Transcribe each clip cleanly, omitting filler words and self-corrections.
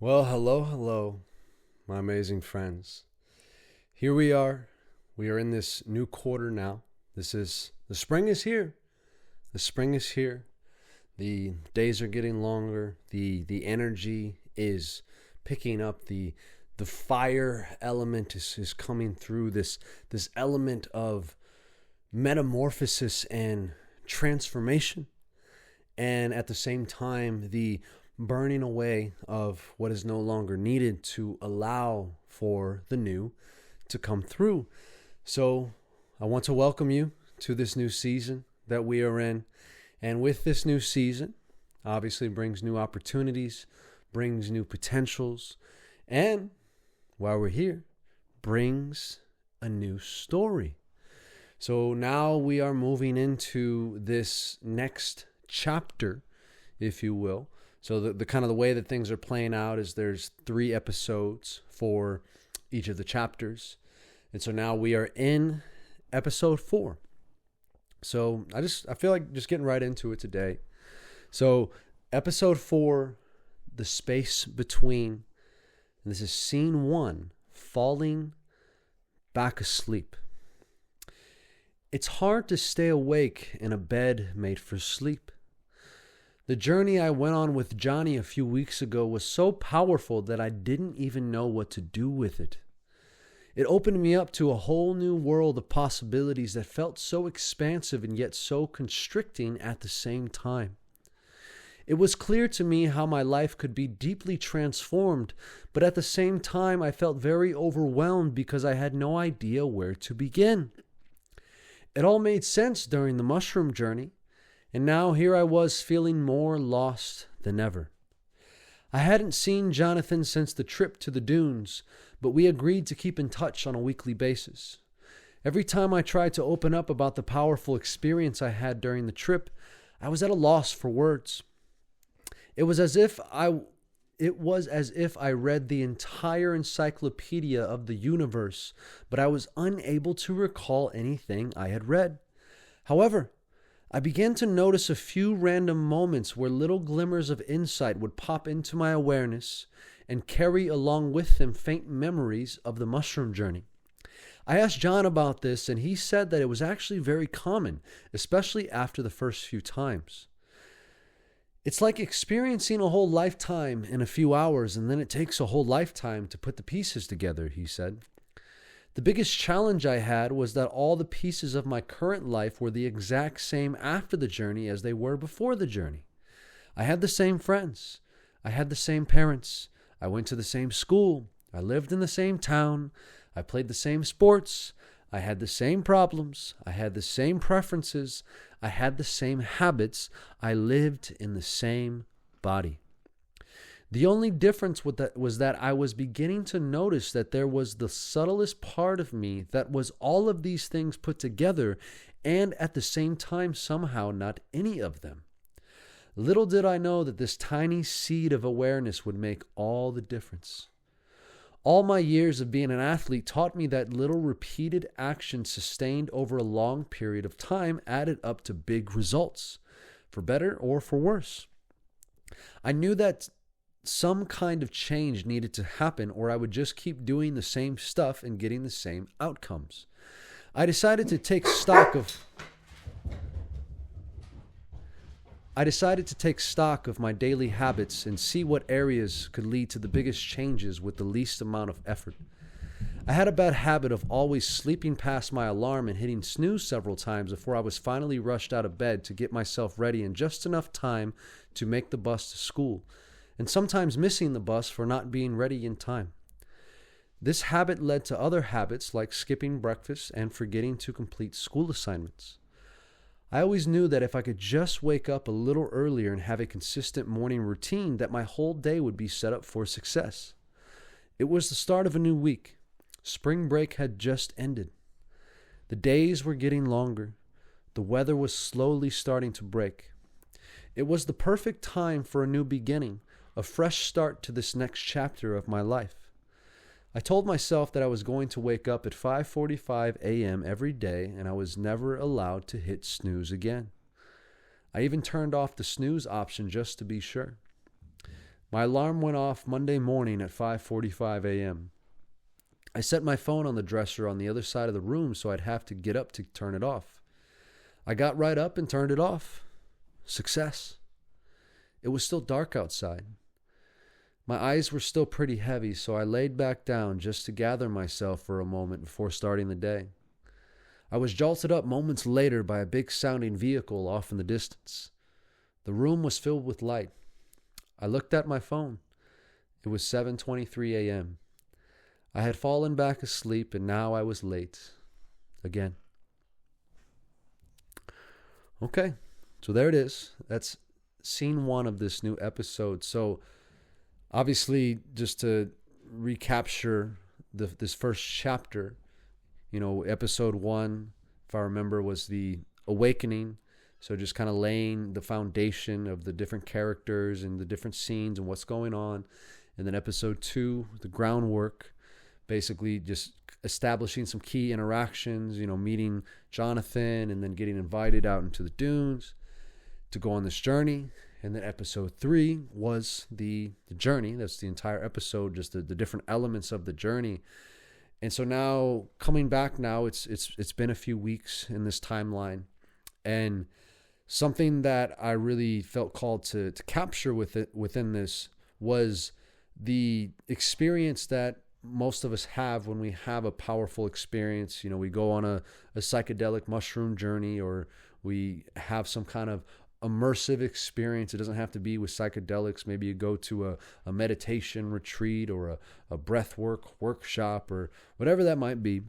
Well, hello, my amazing friends. Here we are. We are in this new quarter now. The spring is here. The spring is here. The days are getting longer. The energy is picking up. The fire element is coming through. This element of metamorphosis and transformation. And at the same time, the burning away of what is no longer needed to allow for the new to come through. So I want to welcome you to this new season that we are in. And with this new season, obviously brings new opportunities, brings new potentials, and while we're here, brings a new story. So now we are moving into this next chapter, if you will. So the kind of the way that things are playing out is there's 3 episodes for each of the chapters. And so now we are in episode 4. So I feel like just getting right into it today. So episode 4, the space between, and this is scene 1, falling back asleep. It's hard to stay awake in a bed made for sleep. The journey I went on with Johnny a few weeks ago was so powerful that I didn't even know what to do with it. It opened me up to a whole new world of possibilities that felt so expansive and yet so constricting at the same time. It was clear to me how my life could be deeply transformed, but at the same time I felt very overwhelmed because I had no idea where to begin. It all made sense during the mushroom journey. And now here I was feeling more lost than ever. I hadn't seen Jonathan since the trip to the dunes, but we agreed to keep in touch on a weekly basis. Every time I tried to open up about the powerful experience I had during the trip, I was at a loss for words. It was as if I read the entire encyclopedia of the universe, but I was unable to recall anything I had read. However, I began to notice a few random moments where little glimmers of insight would pop into my awareness and carry along with them faint memories of the mushroom journey. I asked John about this, and he said that it was actually very common, especially after the first few times. It's like experiencing a whole lifetime in a few hours, and then it takes a whole lifetime to put the pieces together, he said. The biggest challenge I had was that all the pieces of my current life were the exact same after the journey as they were before the journey. I had the same friends. I had the same parents. I went to the same school. I lived in the same town. I played the same sports. I had the same problems. I had the same preferences. I had the same habits. I lived in the same body. The only difference was that I was beginning to notice that there was the subtlest part of me that was all of these things put together, and at the same time somehow not any of them. Little did I know that this tiny seed of awareness would make all the difference. All my years of being an athlete taught me that little repeated action sustained over a long period of time added up to big results, for better or for worse. I knew that some kind of change needed to happen, or I would just keep doing the same stuff and getting the same outcomes. I decided to take stock of my daily habits and see what areas could lead to the biggest changes with the least amount of effort. I had a bad habit of always sleeping past my alarm and hitting snooze several times before I was finally rushed out of bed to get myself ready in just enough time to make the bus to school, and sometimes missing the bus for not being ready in time. This habit led to other habits like skipping breakfast and forgetting to complete school assignments. I always knew that if I could just wake up a little earlier and have a consistent morning routine, that my whole day would be set up for success. It was the start of a new week. Spring break had just ended. The days were getting longer. The weather was slowly starting to break. It was the perfect time for a new beginning, a fresh start to this next chapter of my life. I told myself that I was going to wake up at 5:45 a.m. every day, and I was never allowed to hit snooze again. I even turned off the snooze option just to be sure. My alarm went off Monday morning at 5:45 a.m. I set my phone on the dresser on the other side of the room so I'd have to get up to turn it off. I got right up and turned it off. Success. It was still dark outside. My eyes were still pretty heavy, so I laid back down just to gather myself for a moment before starting the day. I was jolted up moments later by a big-sounding vehicle off in the distance. The room was filled with light. I looked at my phone. It was 7:23 a.m. I had fallen back asleep, and now I was late. Again. Okay, so there it is. That's scene 1 of this new episode. So, obviously, just to recapture this first chapter, episode 1, if I remember, was the awakening. So just kind of laying the foundation of the different characters and the different scenes and what's going on. And then episode 2, the groundwork, basically just establishing some key interactions, meeting Jonathan and then getting invited out into the dunes to go on this journey. And then episode 3 was the journey. That's the entire episode, just the different elements of the journey. And so now, coming back now, it's been a few weeks in this timeline. And something that I really felt called to capture within this was the experience that most of us have when we have a powerful experience. We go on a psychedelic mushroom journey, or we have some kind of immersive experience. It doesn't have to be with psychedelics. Maybe you go to a meditation retreat or a breathwork workshop or whatever that might be.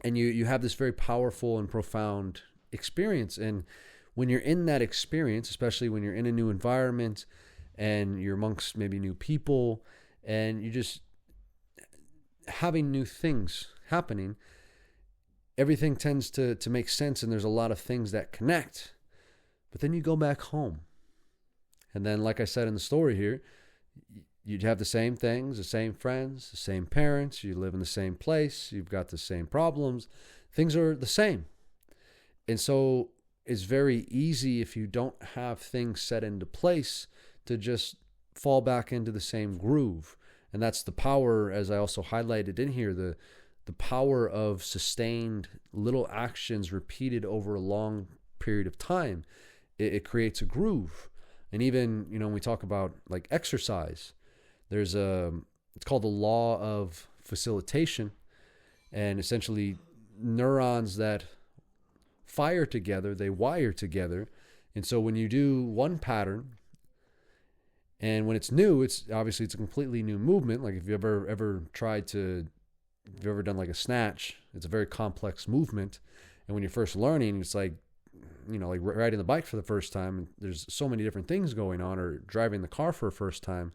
And you have this very powerful and profound experience. And when you're in that experience, especially when you're in a new environment and you're amongst maybe new people and you're just having new things happening, everything tends to make sense, and there's a lot of things that connect. But then you go back home. And then, like I said in the story here, you'd have the same things, the same friends, the same parents, you live in the same place, you've got the same problems, things are the same. And so it's very easy, if you don't have things set into place, to just fall back into the same groove. And that's the power, as I also highlighted in here, the power of sustained little actions repeated over a long period of time. It creates a groove. And even, when we talk about like exercise, it's called the law of facilitation. And essentially, neurons that fire together, they wire together. And so when you do one pattern, and when it's new, it's a completely new movement. Like if you ever done like a snatch, it's a very complex movement. And when you're first learning, it's like riding the bike for the first time, there's so many different things going on, or driving the car for the first time,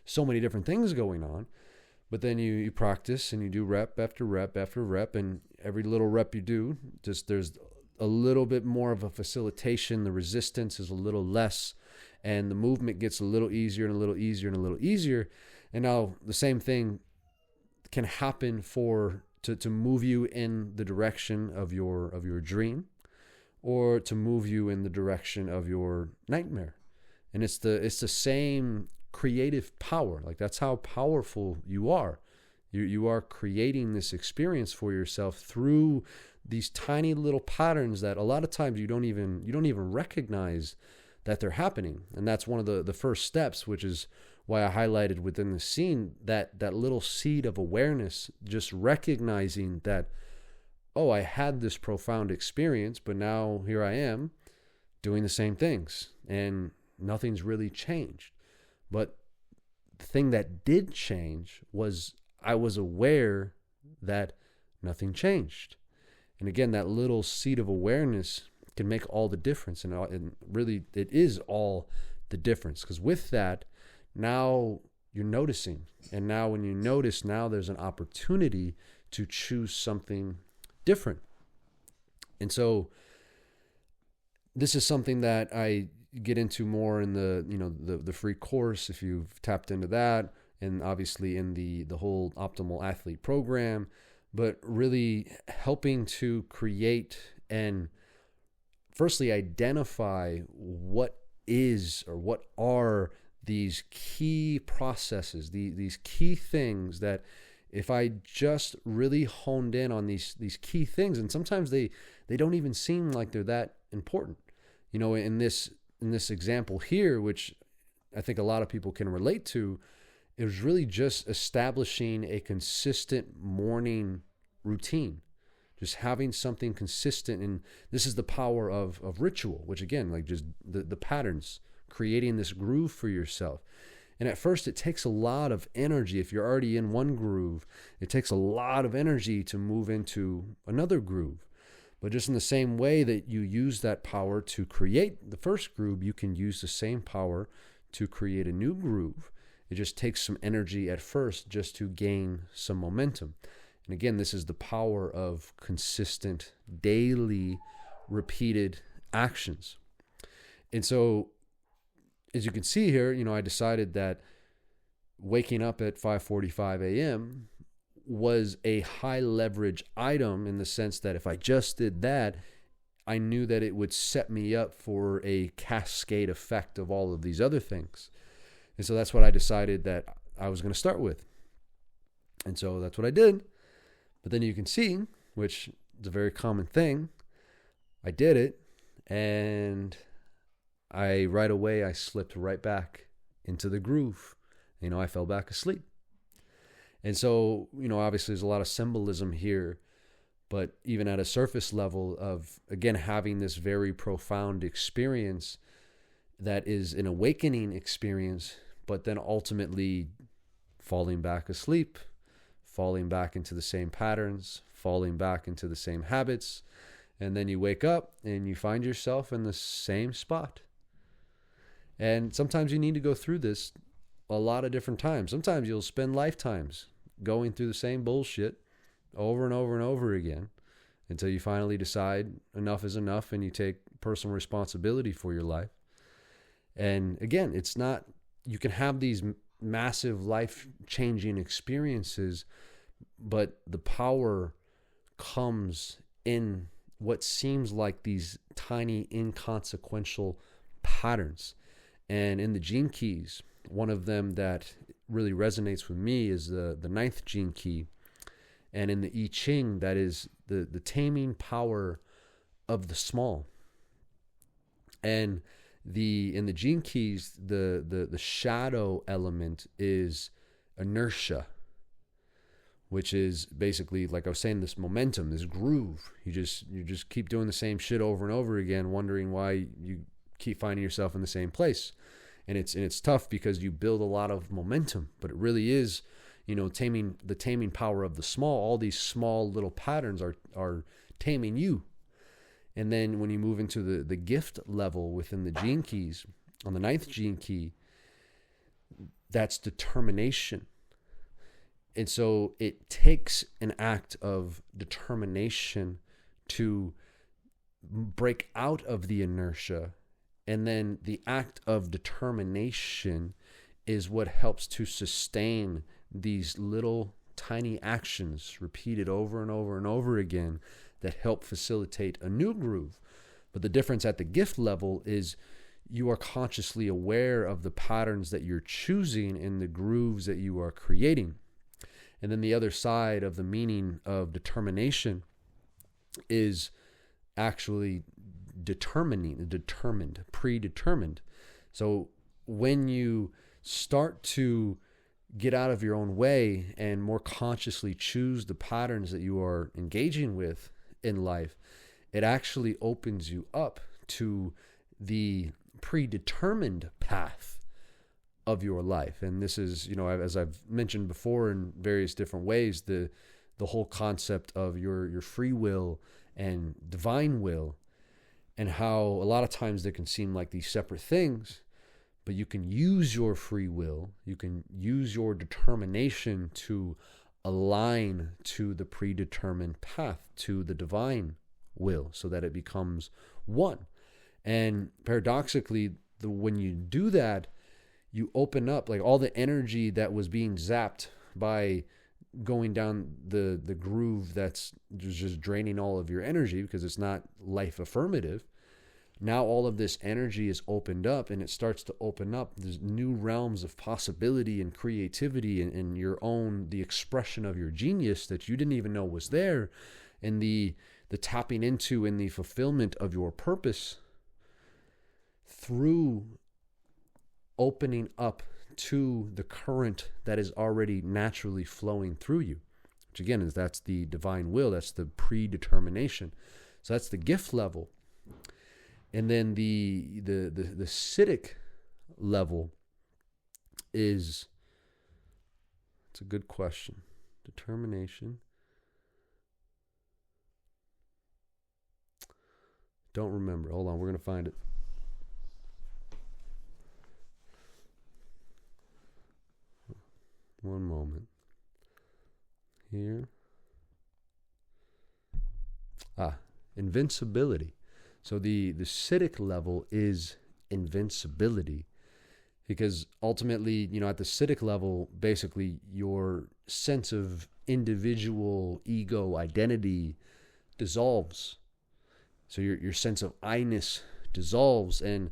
so many different things going on. But then you practice and you do rep after rep after rep, and every little rep you do, just there's a little bit more of a facilitation. The resistance is a little less, and the movement gets a little easier and a little easier and a little easier. And now the same thing can happen to move you in the direction of your dream, or to move you in the direction of your nightmare. And it's the same creative power. Like, that's how powerful you are. You are creating this experience for yourself through these tiny little patterns that a lot of times you don't even recognize that they're happening. And that's one of the first steps, which is why I highlighted within the scene that little seed of awareness, just recognizing that, oh, I had this profound experience, but now here I am doing the same things and nothing's really changed. But the thing that did change was I was aware that nothing changed. And again, that little seed of awareness can make all the difference. And really, it is all the difference. Because with that, now you're noticing. And now when you notice, now there's an opportunity to choose something different. And so this is something that I get into more in the free course, if you've tapped into that, and obviously in the whole Optimal Athlete program, but really helping to create and firstly identify what is or what are these key processes, these key things that if I just really honed in on these key things, and sometimes they don't even seem like they're that important. In this example here, which I think a lot of people can relate to, it was really just establishing a consistent morning routine, just having something consistent. And this is the power of ritual, which again, like just the patterns, creating this groove for yourself. And at first it takes a lot of energy. If you're already in one groove, it takes a lot of energy to move into another groove. But just in the same way that you use that power to create the first groove, you can use the same power to create a new groove. It just takes some energy at first just to gain some momentum. And again, this is the power of consistent, daily, repeated actions. And so, as you can see here, I decided that waking up at 5:45 a.m. was a high leverage item, in the sense that if I just did that, I knew that it would set me up for a cascade effect of all of these other things. And so that's what I decided that I was going to start with. And so that's what I did. But then you can see, which is a very common thing, I did it, and right away I slipped right back into the groove. I fell back asleep. And so, obviously there's a lot of symbolism here, but even at a surface level of, again, having this very profound experience that is an awakening experience, but then ultimately falling back asleep, falling back into the same patterns, falling back into the same habits. And then you wake up and you find yourself in the same spot. And sometimes you need to go through this a lot of different times. Sometimes you'll spend lifetimes going through the same bullshit over and over and over again until you finally decide enough is enough and you take personal responsibility for your life. And again, it's not, you can have these massive life-changing experiences, but the power comes in what seems like these tiny, inconsequential patterns. And in the Gene Keys, one of them that really resonates with me is the 9th Gene Key. And in the I Ching, that is the taming power of the small. And in the Gene Keys, the shadow element is inertia, which is basically, like I was saying, this momentum, this groove. You just keep doing the same shit over and over again, wondering why you keep finding yourself in the same place. And it's tough because you build a lot of momentum, but it really is, taming power of the small. All these small little patterns are taming you. And then when you move into the gift level within the Gene Keys, on the 9th Gene Key, that's determination. And so it takes an act of determination to break out of the inertia. And then the act of determination is what helps to sustain these little tiny actions repeated over and over and over again that help facilitate a new groove. But the difference at the gift level is you are consciously aware of the patterns that you're choosing in the grooves that you are creating. And then the other side of the meaning of determination is actually predetermined. So when you start to get out of your own way and more consciously choose the patterns that you are engaging with in life, it actually opens you up to the predetermined path of your life. And this is, as I've mentioned before in various different ways, the whole concept of your free will and divine will, and how a lot of times they can seem like these separate things, but you can use your free will, you can use your determination to align to the predetermined path, to the divine will, so that it becomes one. And paradoxically, when you do that, you open up like all the energy that was being zapped by going down the groove that's just draining all of your energy because it's not life affirmative. now all of this energy is opened up, and it starts to open up these new realms of possibility and creativity, and your own, the expression of your genius that you didn't even know was there, and the tapping into and the fulfillment of your purpose through opening up to the current that is already naturally flowing through you, which again that's the divine will, that's the predetermination. So that's the gift level. And then the Siddhic level is, it's a good question. Determination. Don't remember. Hold on, we're going to find it. One moment. Here. Invincibility. So the Siddhic level is invincibility, because ultimately, at the Siddhic level, basically your sense of individual ego identity dissolves. So your sense of I-ness dissolves, and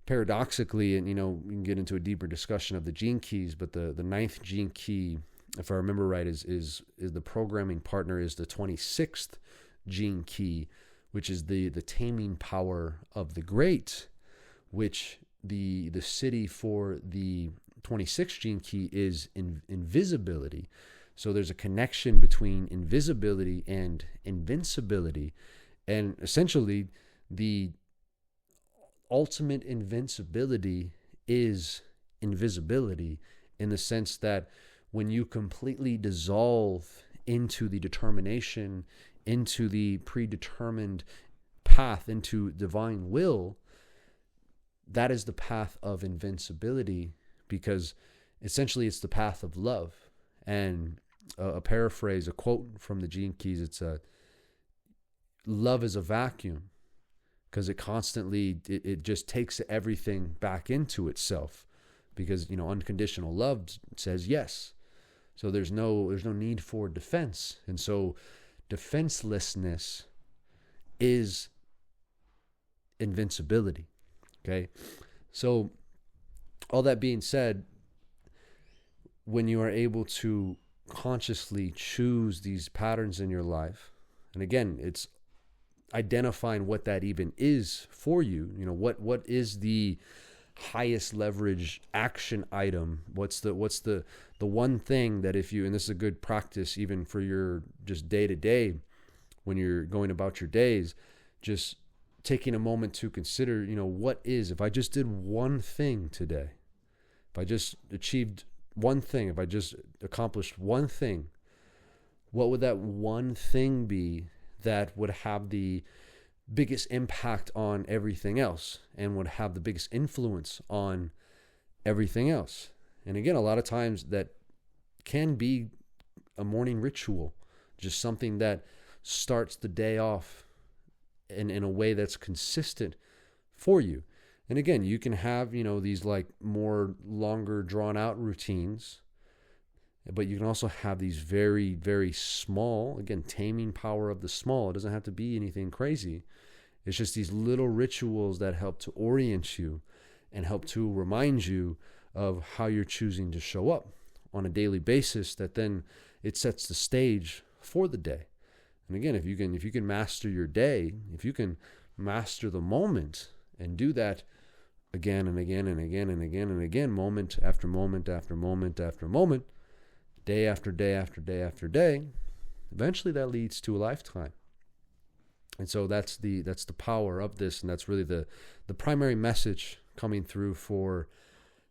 paradoxically, and we can get into a deeper discussion of the gene keys, but the ninth gene key, if I remember right, is the programming partner is the 26th gene key, which is the taming power of the great, which the Siddhi for the 26th gene key is invisibility. So there's a connection between invisibility and invincibility. And essentially, the ultimate invincibility is invisibility, in the sense that when you completely dissolve into the determination, into the predetermined path, into divine will, that is the path of invincibility, because essentially it's the path of love. And a paraphrase, a quote from the Gene Keys, it's love is a vacuum, because it constantly, it just takes everything back into itself, because, unconditional love says yes. So there's no need for defense. And so defenselessness is invincibility. Okay. So all that being said, when you are able to consciously choose these patterns in your life, and again, it's identifying what that even is for you. What is the highest leverage action item? What's the one thing that if you, and this is a good practice even for your just day to day, when you're going about your days, just taking a moment to consider, what is, if I just did one thing today, if I just achieved one thing, if I just accomplished one thing, what would that one thing be that would have the biggest impact on everything else and would have the biggest influence on everything else? And again, a lot of times that can be a morning ritual, just something that starts the day off in a way that's consistent for you. And again, you can have, these like more longer drawn out routines, but you can also have these very, very small, again, taming power of the small. It doesn't have to be anything crazy. It's just these little rituals that help to orient you and help to remind you of how you're choosing to show up on a daily basis, that then it sets the stage for the day. And again, if you can master your day, if you can master the moment and do that again and again and again and again and again, moment after moment after moment after moment, day after day after day after day, eventually that leads to a lifetime. And so that's the power of this, and that's really the primary message coming through for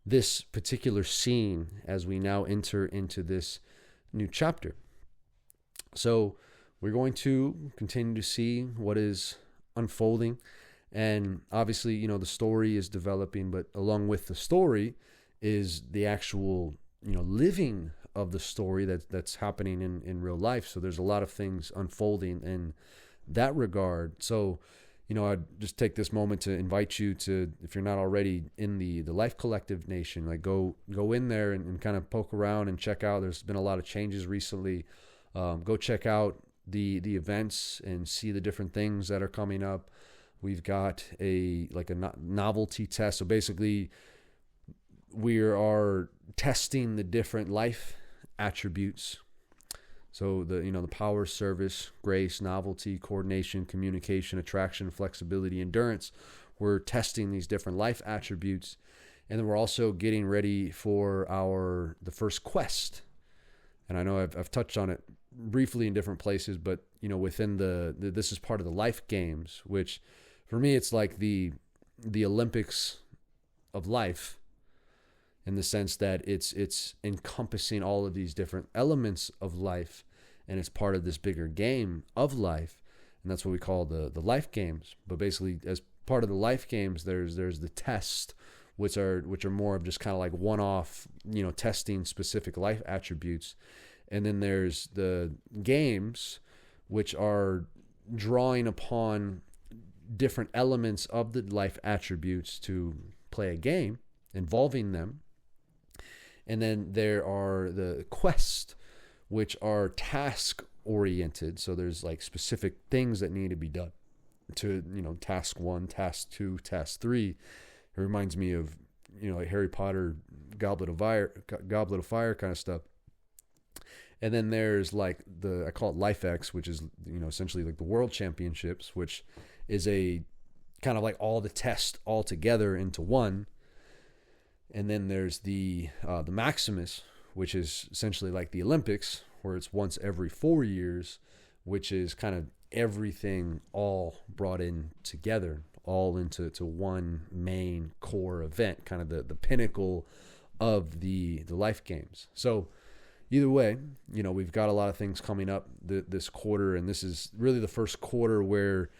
this particular scene as we now enter into this new chapter. So we're going to continue to see what is unfolding, and obviously, the story is developing, but along with the story is the actual, living of the story that's happening in real life. So there's a lot of things unfolding in that regard. So, I'd just take this moment to invite you to, if you're not already in the Life Collective Nation, like go in there and kind of poke around and check out. There's been a lot of changes recently. Go check out the events and see the different things that are coming up. We've got a novelty test. So basically, we are testing the different life attributes. So the power, service, grace, novelty, coordination, communication, attraction, flexibility, endurance. We're testing these different life attributes, and then we're also getting ready for the first quest. And I know I've touched on it briefly in different places, but within this is part of the life games, which for me it's like the Olympics of life, in the sense that it's encompassing all of these different elements of life, and it's part of this bigger game of life, and that's what we call the life games. But basically, as part of the life games, there's the test, which are more of just kind of like one-off, testing specific life attributes, and then there's the games, which are drawing upon different elements of the life attributes to play a game involving them. And then there are the quests, which are task oriented. So there's like specific things that need to be done to, task 1, task 2, task 3. It reminds me of, like Harry Potter, Goblet of Fire kind of stuff. And then there's like I call it Life X, which is, essentially like the World Championships, which is a kind of like all the tests all together into one. And then there's the Maximus, which is essentially like the Olympics, where it's once every 4 years, which is kind of everything all brought in together, all into one main core event, kind of the pinnacle of the life games. So either way, we've got a lot of things coming up this quarter, and this is really the first quarter where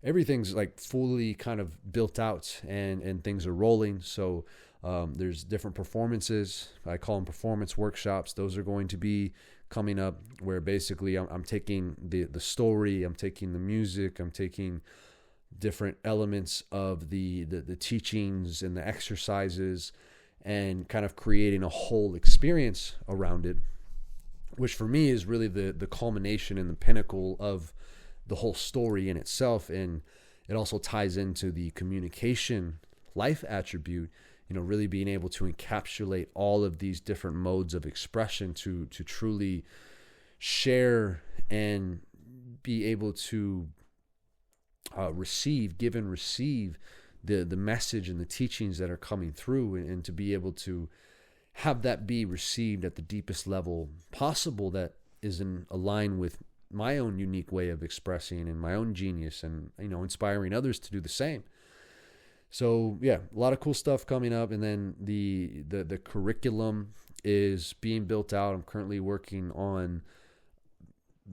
everything's like fully kind of built out and things are rolling. So there's different performances. I call them performance workshops. Those are going to be coming up, where basically I'm taking the story, I'm taking the music, I'm taking different elements of the teachings and the exercises, and kind of creating a whole experience around it, which for me is really the culmination and the pinnacle of the whole story in itself. And it also ties into the communication life attribute, really being able to encapsulate all of these different modes of expression to truly share and be able to give and receive the message and the teachings that are coming through, and to be able to have that be received at the deepest level possible, that is in align with my own unique way of expressing and my own genius, and inspiring others to do the same. So yeah, a lot of cool stuff coming up. And then the curriculum is being built out. I'm currently working on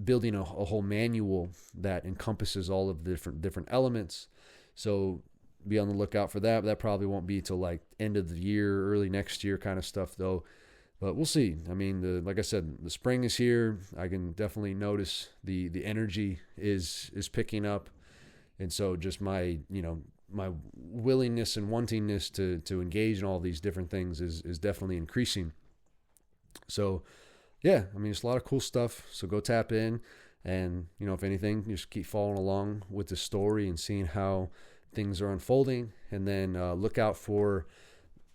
building a whole manual that encompasses all of the different elements. So be on the lookout for that. That probably won't be till like end of the year, early next year kind of stuff though. But we'll see. I mean, like I said, the spring is here. I can definitely notice the energy is picking up. And so just my willingness and wantingness to engage in all these different things is definitely increasing. So yeah, I mean, it's a lot of cool stuff. So go tap in, and if anything, just keep following along with the story and seeing how things are unfolding. And then look out for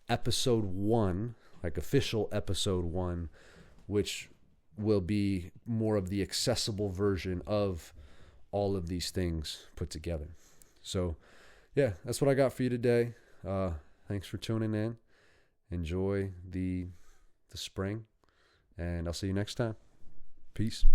episode 1, like official episode 1, which will be more of the accessible version of all of these things put together. So yeah, that's what I got for you today. Thanks for tuning in. Enjoy the spring, and I'll see you next time. Peace.